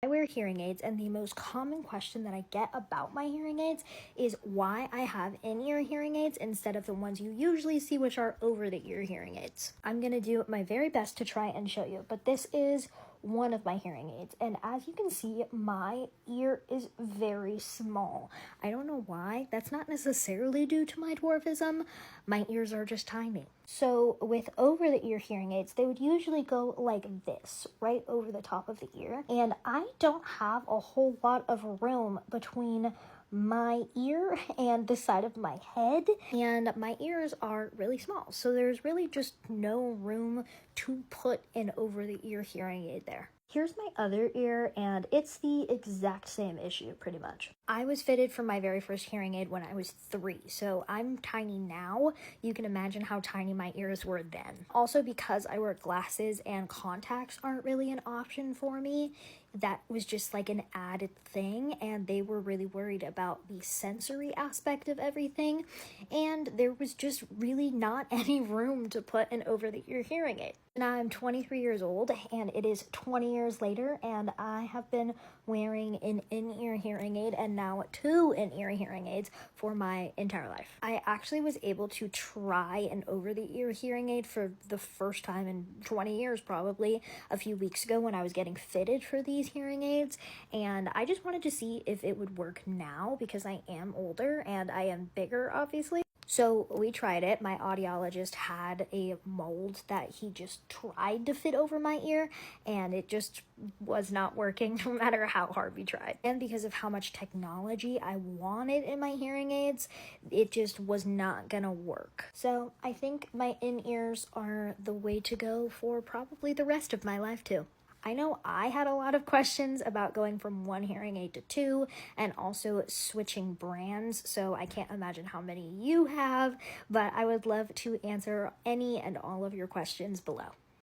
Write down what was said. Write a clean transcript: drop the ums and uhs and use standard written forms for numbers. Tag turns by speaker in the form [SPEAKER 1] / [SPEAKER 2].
[SPEAKER 1] I wear hearing aids, and the most common question that I get about my hearing aids is why I have in-ear hearing aids instead of the ones you usually see, which are over-the-ear hearing aids. I'm going to do my very best to try and show you, but this is one of my hearing aids, and as you can see, my ear is very small. I don't know why. That's not necessarily due to my dwarfism. My ears are just tiny. So with over-the-ear hearing aids, they would usually go like this, right over the top of the ear, and I don't have a whole lot of room between my ear and the side of my head, and my ears are really small, so there's really just no room to put an over-the-ear hearing aid there. Here's my other ear, and it's the exact same issue, pretty much. I was fitted for my very first hearing aid when I was 3, so I'm tiny now. You can imagine how tiny my ears were then. Also, because I wear glasses and contacts aren't really an option for me, that was just like an added thing, and they were really worried about the sensory aspect of everything, and there was just really not any room to put an over-the-ear hearing aid. Now I'm 23 years old, and it is 20 years later, and I have been wearing an in-ear hearing aid and now 2 in-ear hearing aids for my entire life. I actually was able to try an over-the-ear hearing aid for the first time in 20 years probably a few weeks ago when I was getting fitted for these hearing aids, and I just wanted to see if it would work now because I am older and I am bigger, obviously. So we tried it. My audiologist had a mold that he just tried to fit over my ear, and it just was not working no matter how hard we tried. And because of how much technology I wanted in my hearing aids, it just was not gonna work. So I think my in-ears are the way to go for probably the rest of my life too. I know I had a lot of questions about going from 1 hearing aid to 2 and also switching brands, so I can't imagine how many you have, but I would love to answer any and all of your questions below.